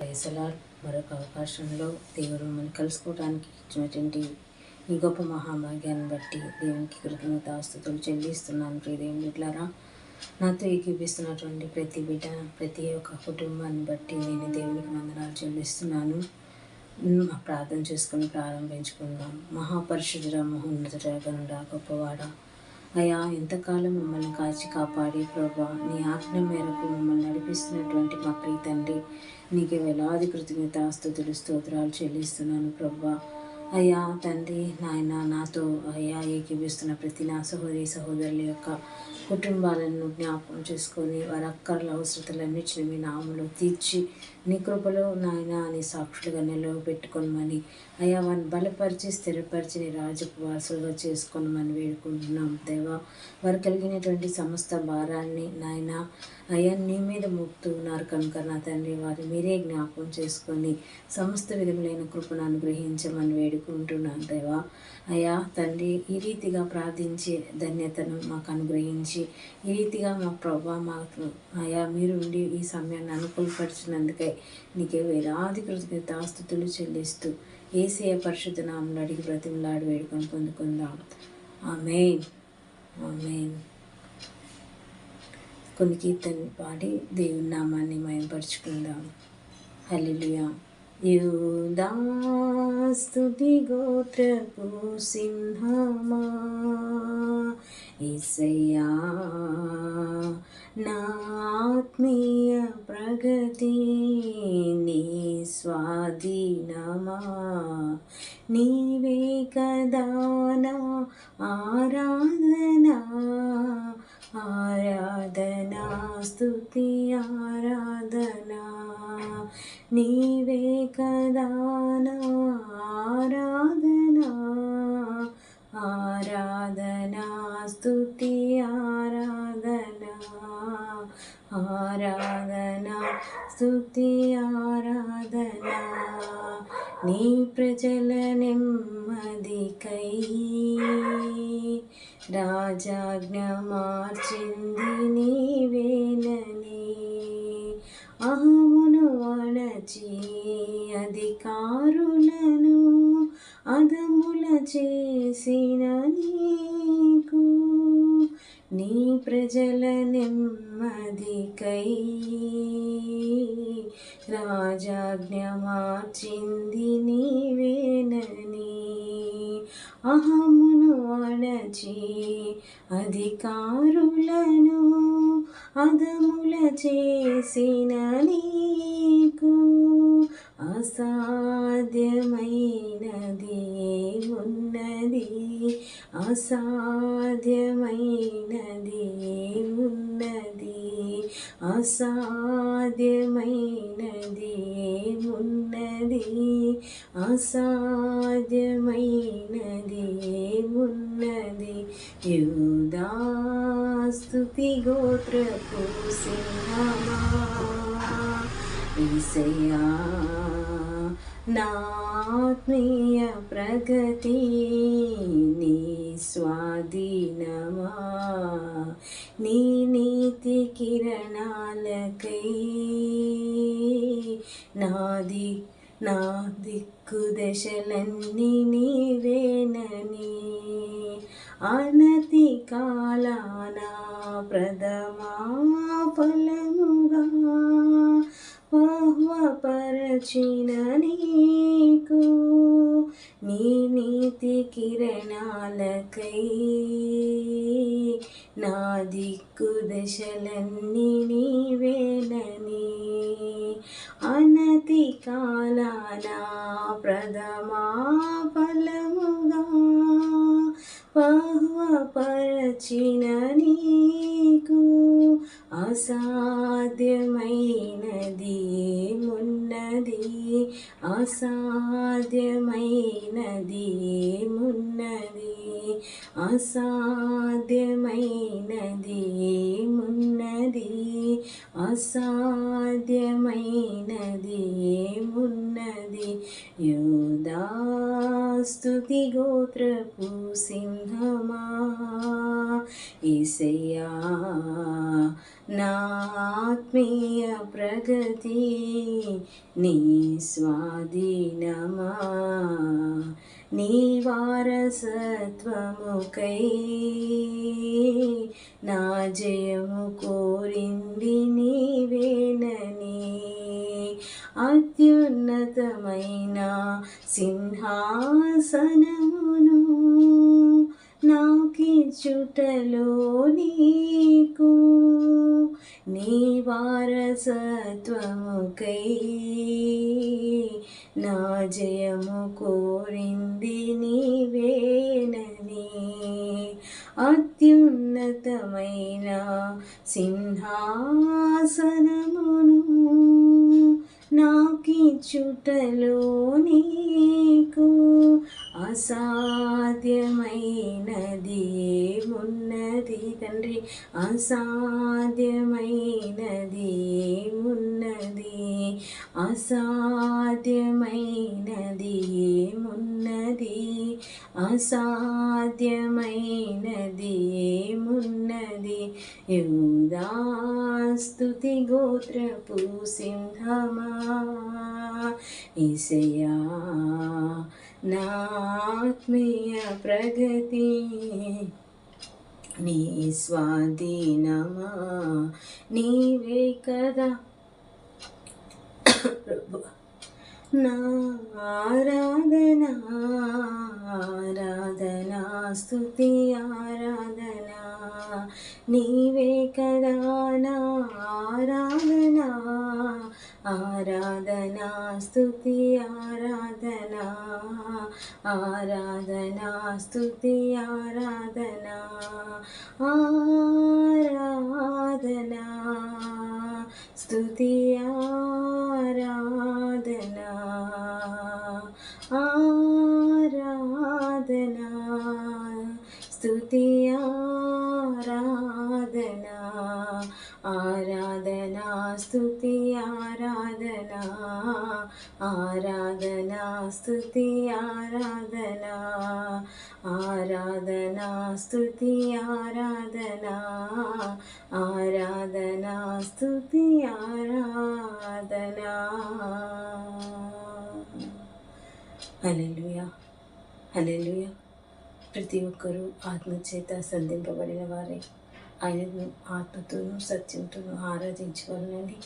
ప్రైసలాడ్ మరొక అవకాశంలో దేవుడు మనం కలుసుకోవడానికి ఇచ్చినటువంటి ఈ గొప్ప మహాభాగ్యాన్ని బట్టి దేవునికి కృతజ్ఞతాస్తుతులు చెల్లిస్తున్నాను. ప్రియదేవుని బిడ్డలారా, నాతో ఏకీపిస్తున్నటువంటి ప్రతి బిడ్డ, ప్రతి ఒక్క కుటుంబాన్ని బట్టి నేను దేవునికి వందనాలు చెల్లిస్తున్నాను. ప్రార్థన చేసుకుని ప్రారంభించుకుందాం. మహాపరిశుద్ధుడా, మహోన్నతుడా, గనుడా, గొప్పవాడా, అయ్యా, ఎంతకాలం మమ్మల్ని కాచి కాపాడి ప్రభా నీ ఆజ్ఞ మేరకు మమ్మల్ని నడిపిస్తున్నటువంటి మా ప్రియ తండ్రి, నీకే వేలాది కృతజ్ఞతాస్తుతులు స్తోత్రాలు చెల్లిస్తున్నాను ప్రభా. అయ్యా తండ్రి, నాయన, నాతో అయ్యా ఏకీపిస్తున్న ప్రతి నా సహోదరుల యొక్క కుటుంబాలను జ్ఞాపకం చేసుకొని వారి అక్కర్ల అవసరతలన్నింటినీ మీ నామలో తీర్చి నీ కృపలో నాయన నీ సాక్షులుగా నిలవబెట్టుకోమని అయ్యా వారిని బలపరిచి స్థిరపరిచి నీ రాజపు వారసులుగా చేసుకోమని వేడుకుంటున్నాం దేవా. వారు కలిగినటువంటి సమస్త భారాన్ని నాయన అయ్యా నీ మీద మోపుతూ ఉన్నారు కనుక నా తండ్రి, వారిని మీరే జ్ఞాపకం చేసుకొని సమస్త విధములైన కృపను అనుగ్రహించమని వేడుకుంటున్నాను దేవా. అయ్యా తండ్రి, ఈ రీతిగా ప్రార్థించే ధన్యతను మాకు అనుగ్రహించి ఈ రీతిగా మా ప్రభా మాకు అయ్యా మీరు ఉండి ఈ సమయాన్ని అనుకూలపరిచినందుకై నీకే వేలాది కృతజ్ఞతాస్తుతులు చెల్లిస్తూ యేసయ్య పరిశుద్ధ నామములో అడిగి బ్రతిమలాడి వేడుకొని పొందుకుందాం. ఆమేన్, ఆమేన్. కొన్ని కీర్తనలు పాడి దేవుని నామాన్ని మయంపరుచుకుందాం. హల్లెలూయా. యూదా స్తుతి గోత్రపు సింహమా, యేసయ్యా నా ఆత్మీయ ప్రగతి నీ స్వాధీనమా, నీవే కదా నా ఆరాధనా, ఆరాధనా స్తుతి ఆరాధనా, నీవే కదా నా ఆరాధనా, ఆరాధనా స్తుతి ఆరాధనా, ఆరాధనా స్తుతి ఆరాధనా. నీ ప్రజల నెమ్మదికై రాజాజ్ఞ మార్చింది నీవేనని, అహమును అణచి అధికారులను అదముల చేసిన నీకు, నీ ప్రజల నెమ్మదికై రాజాజ్ఞ మార్చింది నీవేనని, అహమును అణచి అధికారులను అదముల చేసిన నీకు, అసాధ్యమైనది ఏమున్నది, అసాధ్యమైనది ఏమున్నది, అసాధ్యమైనది ఏమున్నది, అసాధ్యమైనది ఏమున్నది. యూదా స్తుతి గోత్రపు సింహమా, యేసయ్యా నా ఆత్మీయ ప్రగతి నీ స్వాధీనమా, నీ నీతి కిరణాలకై నా దిక్కు దశలన్నీ నీవేనని, అనతి కాలాన ప్రథమా ఫలముగా పరచిన నీకు, నీ నీతి కిరణాలకై నా దిక్కు దశలన్నీ నీవేనని, అనతి కాలాన ప్రథమా ఫలముగా పరచిన నీకు, అసాధ్యమైనది ఏమున్నది, అసాధ్యమైనది ఏమున్నది, అసాధ్యమైనది ఏమున్నది, అసాధ్యమైనది ఏమున్నది. యూదా స్తుతి గోత్రపు సింహమా యేసయ్యా నా ఆత్మీయ ప్రగతి నీ స్వాధీనమా నీ వారసత్వముకై నా జయము కోరింది నీవేనని అత్యున్నతమైన సింహాసనమును నాకిచ్చుటలో నీకు నీ వారసత్వముకై నా జయము కోరింది నీవేనని అత్యున్నతమైన సింహాసనమును నాకిచ్చుటలో నీకు అసాధ్యమైనది ఏమున్నది తండ్రి అసాధ్యమైనది ఏమున్నది అసాధ్యమైనది ఏమున్నది అసాధ్యమైనది ఏమున్నది యూదా స్తుతి గోత్రపు సింహమా యేసయ్యా నా ఆత్మీయ ప్రగతి నీ స్వాధీనమా నీవే కదా ప్రభు నా ఆరాధన ఆరాధనా స్తుతి ఆరాధనా నీవే కదా నా ఆరాధనా ఆరాధనా స్తుతి ఆరాధనా ఆరాధనా స్తుతి ఆరాధనా ఆరాధనా స్తుతి ఆరాధనా ఆరాధనా స్తుతి ఆరాధనా ఆరాధనా స్తుతి ఆరాధనా ఆరాధనా స్తుతి ఆరాధనా ఆరాధనా స్తుతి ఆరాధనా ఆరాధనా స్తుతి ఆరాధనా హల్లెలూయా హల్లెలూయా. ప్రతి ఒక్కరూ ఆత్మచేత సంధింపబడిన వారే ఆయనను ఆత్మతోనూ సత్యంతోనూ ఆరాధించవలనని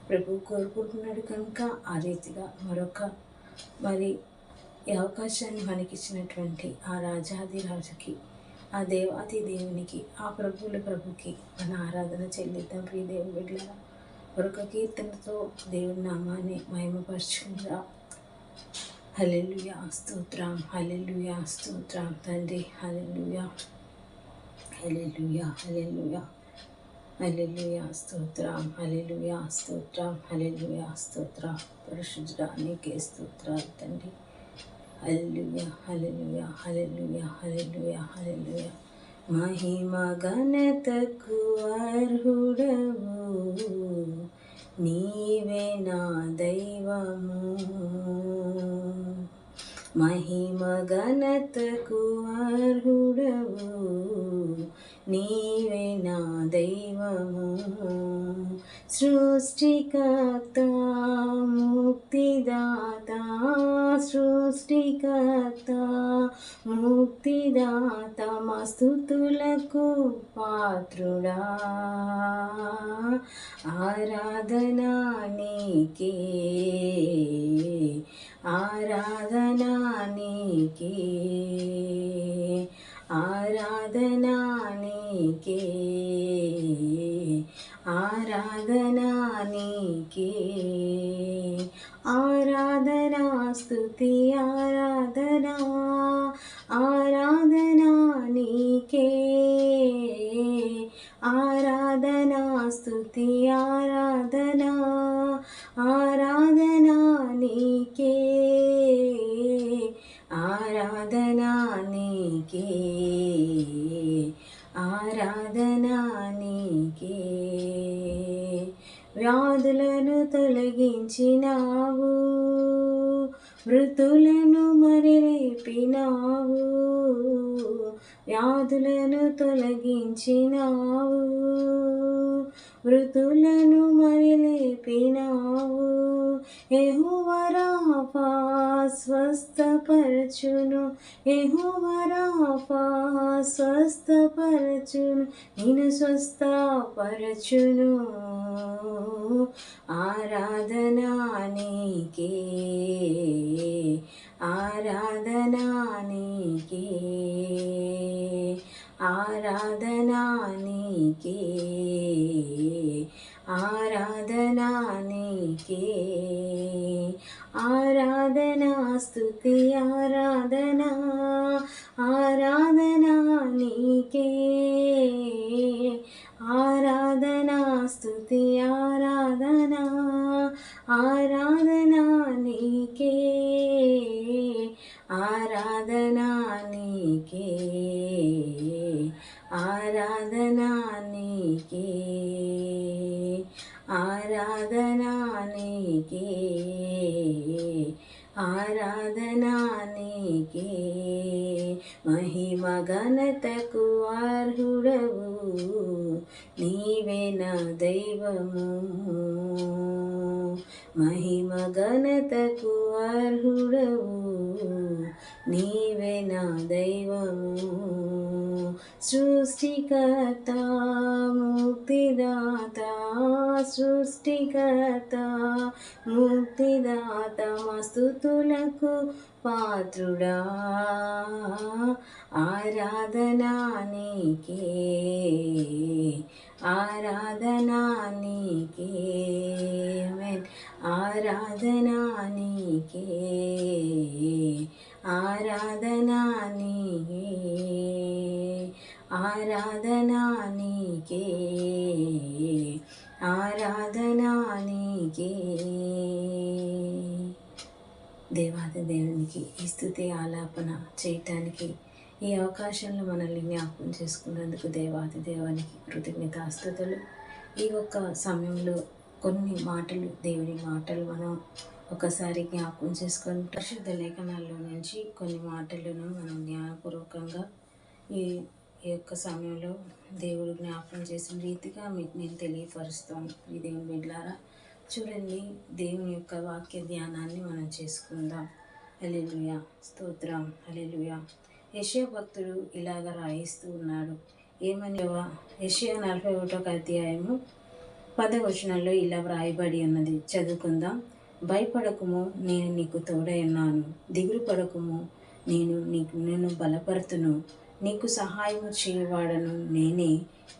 ప్రభు కోరుకుంటున్నాడు కనుక ఆ రీతిగా మరి ఈ అవకాశాన్ని మనకిచ్చినటువంటి ఆ రాజాది రాజుకి ఆ దేవాది దేవునికి ఆ ప్రభుకి మన ఆరాధన చెల్లిద్దాం. ప్రియ దేవుని బిడ్డలారా, మరొక కీర్తనతో దేవుని నామాన్ని మహిమపరచుకుందాం. హల్లెలూయా స్తోత్రం హల్లెలూయా స్తోత్రం తండ్రి హల్లెలూయా హల్లెలూయా హల్లెలూయా హల్లెలూయా స్తోత్రం హల్లెలూయా స్తోత్రం హల్లెలూయా స్తోత్రం పరిశుద్ధుడా నీకే స్తోత్రాలు తండ్రి. హల్లెలూయా హల్లెలూయా హల్లెలూయా హల్లెలూయా హల్లెలూయా. మహిమ ఘనతకు అర్హుడవు నీవే నా దైవము. మహిమ ఘనతకు అర్హుడవు నీవే నా దైవము. సృష్టికర్త ముక్తిదాత సృష్టికర్త ముక్తిదాత మా స్తుతులకు పాత్రుడా. ఆరాధనా నీకే ఆరాధనా నీకే ఆరాధనా నీకే ఆరాధనా నీకే ఆరాధనా స్తుతి ఆరాధనా ఆరాధనా నీకే ఆరాధనా స్తుతి ఆరాధనా ఆరాధనా నీకే ఆరాధనా నీకే ఆరాధనా నీకే. వ్యాధులను తొలగించినావు మృతులను మరి లేపినావు, వ్యాధులను తొలగించినావు. మృతులను మరి లేపినావు, యెహోవా రాఫా స్వస్థపరచును, యెహోవా రాఫా స్వస్థపరచును, నిన్ను స్వస్థపరచును. ఆరాధనా నీకే, ఆరాధనా నీకే, ఆరాధనా నీకే, ఆరాధనా నీకే, ఆరాధనా స్తుతి ఆరాధనా, ఆరాధనా నీకే, ఆరాధనా స్తుతి ఆరాధనా, ఆరాధనా నీకే, ఆరాధనా నీకే, ఆరాధనా నీకే, ఆరాధనా నీకే, ఆరాధనా నీకే. మహిమ ఘనతకు అర్హుడవు, నీవే నా దైవము. మహిమ ఘనతకు అర్హుడవు, నీవే నా దైవము. సృష్టికర్త ముక్తిదాత, సృష్టికర్త ముక్తిదాత, స్తుతులకు పాత్రుడా, ఆరాధనా నీకే, ఆరాధనా నీకే, ఆరాధనా నీకే, ఆరాధనా నీకే, ఆరాధనా నీకే, ఆరాధనా నీకే. దేవాది దేవునికి ఈ స్తుతి ఆలాపన చేయటానికి ఈ అవకాశంలో మనల్ని జ్ఞాపకం చేసుకున్నందుకు దేవాది దేవునికి కృతజ్ఞతాస్తుతులు. ఈ ఒక్క సమయంలో కొన్ని మాటలు, దేవుని మాటలు మనం ఒకసారి జ్ఞాపకం చేసుకొని పరిశుద్ధ లేఖనాల్లో నుంచి కొన్ని మాటలను మనం జ్ఞానపూర్వకంగా ఈ యొక్క సమయంలో దేవుడు జ్ఞాపకం చేసిన రీతిగా మీకు నేను తెలియపరుస్తాను. ఈ దేవుని బిడ్డలారా చూడండి, దేవుని యొక్క వాక్య ధ్యానాన్ని మనం చేసుకుందాం. హల్లెలూయా, స్తోత్రం, హల్లెలూయా. యెషయా భక్తుడు ఇలాగ రాయిస్తూ ఉన్నాడు. ఏమని? యెషయా 41వ అధ్యాయము 10వ వచనంలో ఇలా వ్రాయబడి ఉన్నది, చదువుకుందాం. భయపడకుము, నేను నీకు తోడై ఉన్నాను. దిగులు పడకుము, నిన్ను బలపరుతును. నీకు సహాయము చేయవాడను నేనే.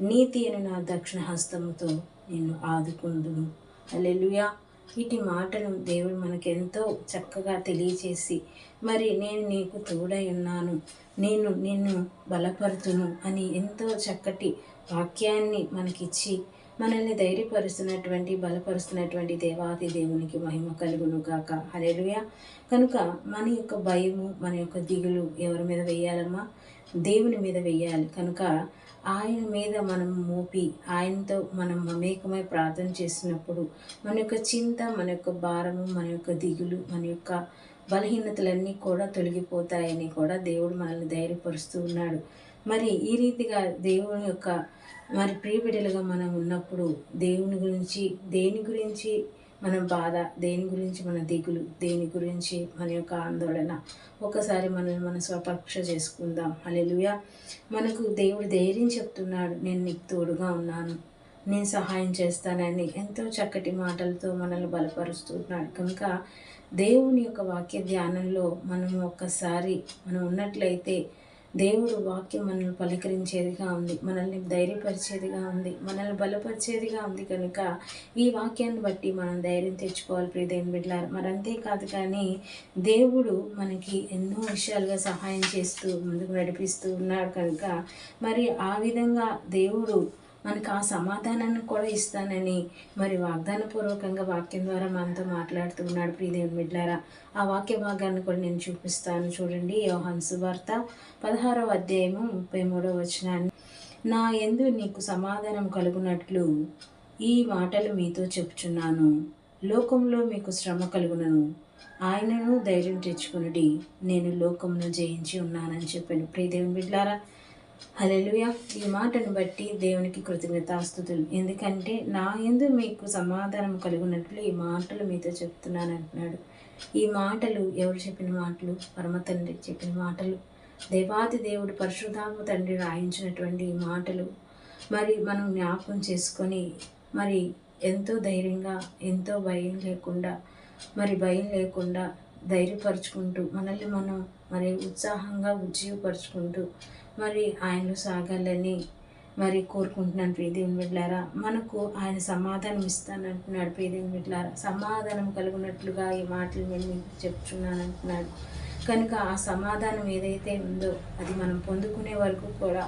నీతి అని నా దక్షిణ హస్తముతో నిన్ను ఆదుకుందును. హల్లెలూయా. ఇటు మాటను దేవుడు మనకెంతో చక్కగా తెలియచేసి, మరి నేను నీకు తోడై ఉన్నాను, నేను నిన్ను బలపరుతును అని ఎంతో చక్కటి వాక్యాన్ని మనకిచ్చి మనల్ని ధైర్యపరుస్తున్నటువంటి, బలపరుస్తున్నటువంటి దేవాది దేవునికి మహిమ కలుగును గాక. హల్లెలూయా. కనుక మన యొక్క భయము, మన యొక్క దిగులు ఎవరి మీద వేయాలమ్మా? దేవుని మీద వేయాలి. కనుక ఆయన మీద మనం మోపి, ఆయనతో మనం మమేకమై ప్రార్థన చేసినప్పుడు మన యొక్క చింత, మన యొక్క భారము, మన యొక్క దిగులు, మన యొక్క బలహీనతలన్నీ కూడా తొలగిపోతాయని కూడా దేవుడు మనల్ని ధైర్యపరుస్తూ ఉన్నాడు. మరి ఈ రీతిగా దేవుని యొక్క మరి ప్రియబిడ్డలుగా మనం ఉన్నప్పుడు దేని గురించి మన బాధ, దేని గురించి మన దిగులు, దేని గురించి మన యొక్క ఆందోళన, ఒకసారి మనం స్వపక్ష చేసుకుందాం. హల్లెలూయా. మనకు దేవుడు ధైర్యం చెప్తున్నాడు, నేను నీకు తోడుగా ఉన్నాను, నేను సహాయం చేస్తానని ఎంతో చక్కటి మాటలతో మనల్ని బలపరుస్తున్నాడు. కనుక దేవుని యొక్క వాక్య ధ్యానంలో మనము ఒక్కసారి మనం ఉన్నట్లయితే దేవుడు వాక్యం మనల్ని పలకరించేదిగా ఉంది, మనల్ని ధైర్యపరిచేదిగా ఉంది, మనల్ని బలపరిచేదిగా ఉంది. కనుక ఈ వాక్యాన్ని బట్టి మనం ధైర్యం తెచ్చుకోవాలి ప్రియ దేవుని బిడ్డలారా. మరి అంతేకాదు కానీ దేవుడు మనకి ఎన్నో విషయాలుగా సహాయం చేస్తూ ముందుకు నడిపిస్తూ ఉన్నాడు. కనుక మరి ఆ విధంగా దేవుడు మనకు ఆ సమాధానాన్ని కూడా ఇస్తానని మరి వాగ్దానపూర్వకంగా వాక్యం ద్వారా మనతో మాట్లాడుతూ ఉన్నాడు ప్రియ దేవుని బిడ్డలారా. ఆ వాక్య భాగాన్ని కూడా నేను చూపిస్తాను. చూడండి, యోహాను సువార్త 16వ అధ్యాయము 33వ వచనాన్ని, నా యందు నీకు సమాధానం కలుగునట్లు ఈ మాటలు మీతో చెప్పుచున్నాను, లోకంలో మీకు శ్రమ కలుగునను, ఆయనను ధైర్యం తెచ్చుకునుడి, నేను లోకమును జయించి ఉన్నానని చెప్పాను. ప్రియ దేవుని బిడ్డలారా, హల్లెలూయా. ఈ మాటను బట్టి దేవునికి కృతజ్ఞతాస్తుతులు. ఎందుకంటే నా యందు మీకు సమాధానం కలుగునట్లు ఈ మాటలు మీతో చెప్తున్నాను అంటున్నాడు. ఈ మాటలు ఎవరు చెప్పిన మాటలు? పరమ తండ్రి చెప్పిన మాటలు. దేవాది దేవుడు పరిశుద్ధాత్మ తండ్రి రాయించినటువంటి ఈ మాటలు మరి మనం జ్ఞాపకం చేసుకొని మరి ఎంతో ధైర్యంగా, ఎంతో భయం లేకుండా ధైర్యపరుచుకుంటూ మనల్ని మనం మరి ఉత్సాహంగా ఉజ్జీవపరుచుకుంటూ మరి ఆయనలో సాగాలని మరి కోరుకుంటున్నాను. ప్రియ దేవుని బిడ్డలారా, మనకు ఆయన సమాధానం ఇస్తానంటున్నాడు. ప్రియ దేవుని బిడ్డలారా, సమాధానం కలుగునట్లుగా ఈ మాటలు నేను మీకు చెప్తున్నాను అంటున్నాడు. కనుక ఆ సమాధానం ఏదైతే ఉందో అది మనం పొందుకునే వరకు కూడా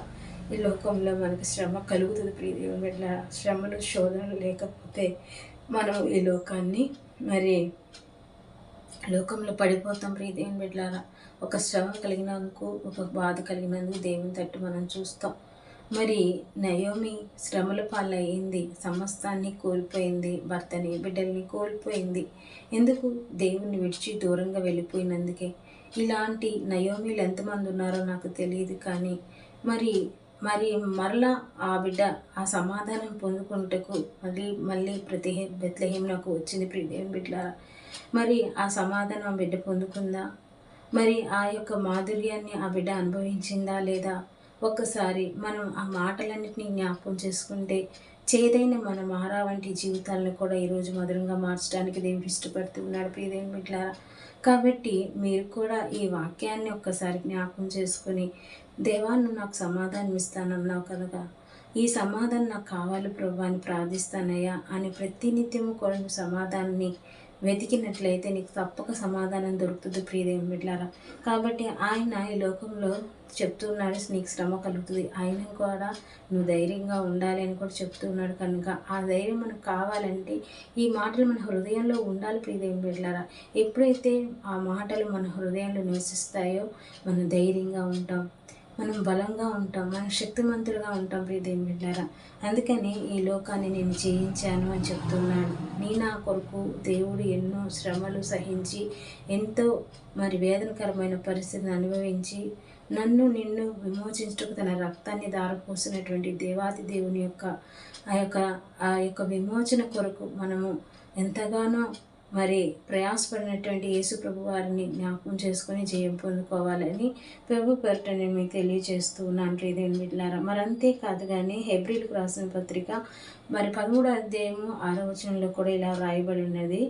ఈ లోకంలో మనకు శ్రమ కలుగుతుంది. ప్రియ దేవుని బిడ్డలారా, శ్రమలు శోధనలు లేకపోతే మనం ఈ లోకంలో పడిపోతాం. ప్రియ దేవుని బిడ్డలారా, ఒక శ్రమ కలిగినందుకు, ఒక బాధ కలిగినందుకు దేవుని తట్టు మనం చూస్తాం. మరి నయోమి శ్రమల పాలయ్యింది, సమస్తాన్ని కోల్పోయింది, భర్తని బిడ్డల్ని కోల్పోయింది. ఎందుకు? దేవుని విడిచి దూరంగా వెళ్ళిపోయినందుకే. ఇలాంటి నయోమిలు ఎంతమంది ఉన్నారో నాకు తెలియదు, కానీ మరలా ఆ బిడ్డ ఆ సమాధానం పొందుకుంటకు మళ్ళీ బెత్లెహేమునకు వచ్చింది. ప్రియ దేవుని బిడ్డలారా, మరి ఆ సమాధానం ఆ బిడ్డ పొందుకుందా? మరి ఆ యొక్క మాధుర్యాన్ని ఆ బిడ్డ అనుభవించిందా లేదా? ఒక్కసారి మనం ఆ మాటలన్నింటినీ జ్ఞాపకం చేసుకుంటే చేదైన మన మారా వంటి జీవితాలను కూడా ఈరోజు మధురంగా మార్చడానికి దేవుడు ఇష్టపడుతున్నాడు. ప్రియ దేవుని బిడ్డలారా, కాబట్టి మీరు కూడా ఈ వాక్యాన్ని ఒక్కసారి జ్ఞాపకం చేసుకుని, దేవా నువ్వు నాకు సమాధానం ఇస్తానన్నావు కనుక ఈ సమాధానం నాకు కావాలి ప్రభు అని ప్రార్థిస్తానయ్యా అని ప్రతినిత్యము కూడా నువ్వు సమాధానాన్ని వెతికినట్లయితే నీకు తప్పక సమాధానం దొరుకుతుంది. ప్రియ దేవుని బిడ్డలారా, కాబట్టి ఆయన ఈ లోకంలో చెప్తున్నాడు నీకు శ్రమ కలుగుతుంది, ఆయన కూడా నువ్వు ధైర్యంగా ఉండాలి అని కూడా చెప్తున్నాడు. కనుక ఆ ధైర్యం మనకు కావాలంటే ఈ మాటలు మన హృదయంలో ఉండాలి. ప్రియ దేవుని బిడ్డలారా, ఎప్పుడైతే ఆ మాటలు మన హృదయంలో నివసిస్తాయో మనం ధైర్యంగా ఉంటాం, మనం బలంగా ఉంటాం, మనం శక్తిమంతులుగా ఉంటాం. ప్రియ దేవుని బిడ్డలారా, అందుకని ఈ లోకాన్ని నేను జయించాను అని చెప్తున్నాడు. నా కొరకు దేవుడు ఎన్నో శ్రమలు సహించి ఎంతో వేదనకరమైన పరిస్థితిని అనుభవించి నిన్ను విమోచించుటకు తన రక్తాన్ని దారపోసినటువంటి దేవాది దేవుని యొక్క ఆ యొక్క విమోచన కొరకు మనము ఎంతగానో ప్రయాసపడినటువంటి యేసు ప్రభు వారిని జ్ఞాపకం చేసుకొని జయం పొందుకోవాలని ప్రభు పేరిట నేను మీకు తెలియజేస్తూ ఉన్నాను. ప్రియ దేవుని బిడ్డలారా, అంతేకాదు కానీ హెబ్రీలకు రాసిన పత్రిక 13వ అధ్యాయము 6వ వచనంలో కూడా ఇలా రాయబడి ఉన్నది.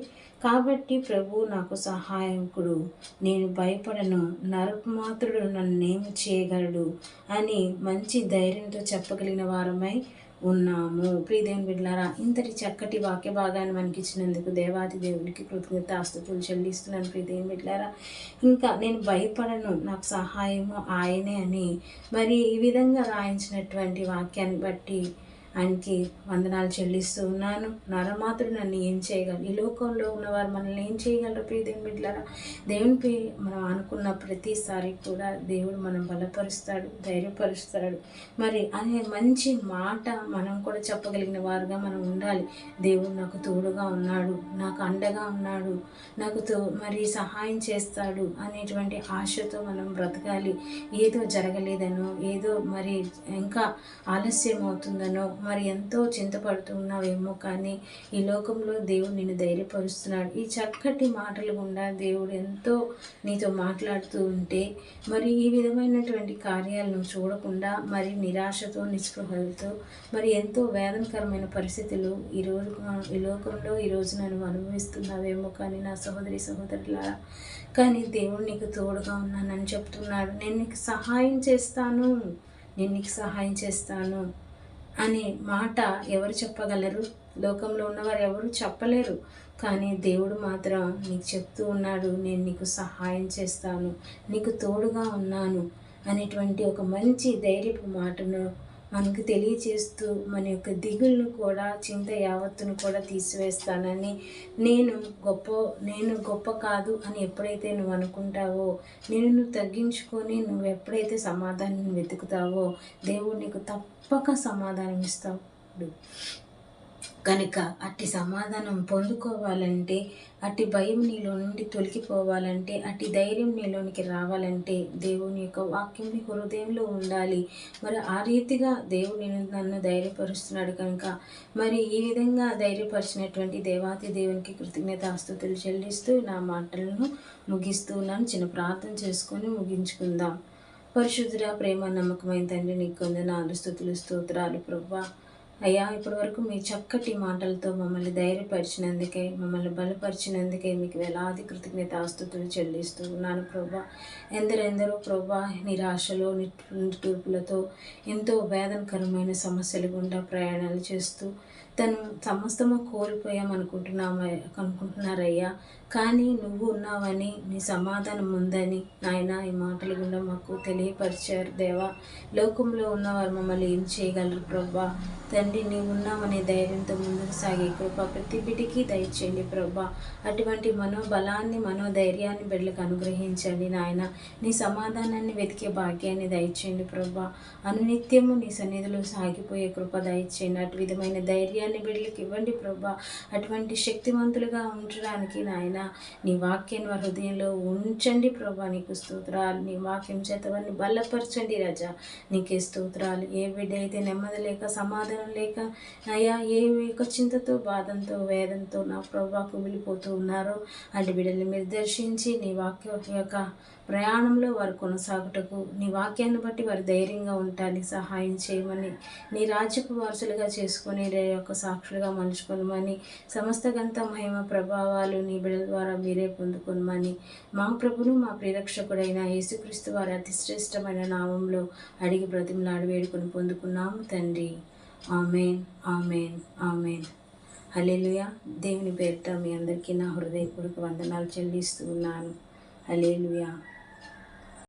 కాబట్టి ప్రభు నాకు సహాయకుడు, నేను భయపడను, నరపుమాత్రుడు నన్నేమి చేయగలడు అని మంచి ధైర్యంతో చెప్పగలిగిన వారమై ఉన్నాము. ప్రియ దేవుని బిడ్డలారా, ఇంతటి చక్కటి వాక్య భాగాన్ని మనకి ఇచ్చినందుకు దేవాది దేవునికి కృతజ్ఞతాస్తుతులు చెల్లిస్తున్నాను. ప్రియ దేవుని బిడ్డలారా, ఇంకా నేను భయపడను, నాకు సహాయము ఆయనే అని ఈ విధంగా రాయించినటువంటి వాక్యాన్ని బట్టి ఆయనకి వందనాలు చెల్లిస్తూ ఉన్నాను. నరమాత్రుడు నన్ను ఏం చేయగలరు? ఈ లోకంలో ఉన్నవారు మనల్ని ఏం చేయగలరు? ప్రియ దేవుని బిడ్డలారా, దేవునిపై మనం అనుకున్న ప్రతిసారి కూడా దేవుడు మనం బలపరుస్తాడు, ధైర్యపరుస్తాడు. అనే మంచి మాట మనం కూడా చెప్పగలిగిన వారుగా మనం ఉండాలి. దేవుడు నాకు తోడుగా ఉన్నాడు, నాకు అండగా ఉన్నాడు, నాకు సహాయం చేస్తాడు అనేటువంటి ఆశతో మనం బ్రతకాలి. ఏదో జరగలేదనో, ఏదో ఇంకా ఆలస్యం అవుతుందనో, ఎంతో చింతపడుతున్నావేమో, కానీ ఈ లోకంలో దేవుడు నిన్ను ధైర్యపరుస్తున్నాడు. ఈ చక్కటి మాటలు గుండా దేవుడు ఎంతో నీతో మాట్లాడుతూ ఉంటే ఈ విధమైనటువంటి కార్యాలను చూడకుండా నిరాశతో, నిస్పృహలతో ఎంతో వేదనకరమైన పరిస్థితులు ఈ లోకంలో ఈరోజు నన్ను అనుభవిస్తున్నావేమో, కానీ నా సహోదరి సహోదరులారా, కానీ దేవుడు నీకు తోడుగా ఉన్నానని చెప్తున్నాడు. నేను నీకు సహాయం చేస్తాను అనే మాట ఎవరు చెప్పగలరు? లోకంలో ఉన్నవారు ఎవరు చెప్పలేరు. కానీ దేవుడు మాత్రం నీకు చెప్తూ ఉన్నాడు, నేను నీకు సహాయం చేస్తాను, నీకు తోడుగా ఉన్నాను అనేటువంటి ఒక మంచి ధైర్యపు మాటను మనకు తెలియచేస్తూ మన యొక్క దిగులను కూడా, చింత యావత్తును కూడా తీసివేస్తానని, నేను గొప్ప కాదు అని ఎప్పుడైతే నువ్వు అనుకుంటావో, నువ్వు తగ్గించుకొని నువ్వు ఎప్పుడైతే సమాధానం వెతుకుతావో దేవుడు నీకు తప్పక సమాధానం ఇస్తాడు. కనుక అట్టి సమాధానం పొందుకోవాలంటే, అట్టి భయం నీలో నుండి తొలగిపోవాలంటే, అట్టి ధైర్యం నీలోనికి రావాలంటే దేవుని యొక్క వాక్యం నీ హృదయంలో ఉండాలి. మరి ఆ రీతిగా దేవుడు నన్ను ధైర్యపరుస్తున్నాడు కనుక మరి ఈ విధంగా ధైర్యపరిచినటువంటి దేవాతి దేవునికి కృతజ్ఞతాస్తుతులు చెల్లిస్తూ నా మాటలను ముగిస్తూ ఉన్నాను. చిన్న ప్రార్థన చేసుకొని ముగించుకుందాం. పరిశుద్ధుడా, ప్రేమ నమ్మకమైన తండ్రి, నీకు వందనాలు, స్తుతులు, స్తోత్రాలు ప్రభువా. అయ్యా, ఇప్పటి వరకు మీ చక్కటి మాటలతో మమ్మల్ని ధైర్యపరిచినందుకే, మమ్మల్ని బలపరిచినందుకే మీకు వేలాది కృతజ్ఞతాస్తుతులు చెల్లిస్తూ ఉన్నాను ప్రభా. ఎందరెందరో ప్రభా నిరాశలో నిట్టూర్పులతో ఎంతో వేదనకరమైన సమస్యలు గుండా ప్రయాణాలు చేస్తూ తను సమస్తము అనుకుంటున్నారయ్యా. కానీ నువ్వు ఉన్నావని, నీ సమాధానం ఉందని నాయన ఈ మాటల గుండా మాకు తెలియపరిచారు దేవా. లోకంలో ఉన్నవారు మమ్మల్ని ఏం చేయగలరు ప్రభా. తండ్రి, నీవు ఉన్నామనే ధైర్యంతో ముందుకు సాగే కృప ప్రతి బిడ్డకి దయచేయండి ప్రభా. అటువంటి మనోబలాన్ని, మనోధైర్యాన్ని బిడ్డలకు అనుగ్రహించండి నాయన. నీ సమాధానాన్ని వెతికే భాగ్యాన్ని దయచేయండి ప్రభా. అనునిత్యము నీ సన్నిధిలో సాగిపోయే కృప దయచేయండి. అటు విధమైన ధైర్యాన్ని బిడ్డలకు ఇవ్వండి ప్రభా. అటువంటి శక్తివంతులుగా ఉంచడానికి నాయన నీ వాక్యాన్ని వారి హృదయంలో ఉంచండి ప్రభా. నీకు స్తోత్రాలు. నీ వాక్యం చేత వారిని బలపరచండి రాజా. నీకే స్తోత్రాలు. ఏ బిడ్డ అయితే నెమ్మది లేక, సమాధానం లేక, అయ్యా ఏ యొక్క చింతతో, బాధంతో, వేదంతో నా ప్రభా కుమిలిపోతూ ఉన్నారో అటు బిడ్డల్ని మీరు దర్శించి నీ వాక్య యొక్క ప్రయాణంలో వారు కొనసాగుటకు, నీ వాక్యాన్ని బట్టి వారు ధైర్యంగా ఉండటానికి సహాయం చేయమని, నీ రాజ్యపు వారసులుగా చేసుకొని యొక్క సాక్షులుగా మలుచుకొనమని, సమస్త గంత మహిమ ప్రభావాలు నీ బిడ్డల ద్వారా మీరే పొందుకొనమని మా ప్రభును, మా ప్రియరక్షకుడైన యేసుక్రీస్తు వారి అతి శ్రేష్టమైన నామంలో అడిగి బ్రతిమలాడి వేడుకొని పొందుకున్నాము తండ్రి. Amen, amen, amen. హల్లెలూయా. దేవుని పేరిట మీ అందరికీ నా హృదయపూర్వక వందనాలు చెల్లిస్తూ ఉన్నాను. హల్లెలూయా.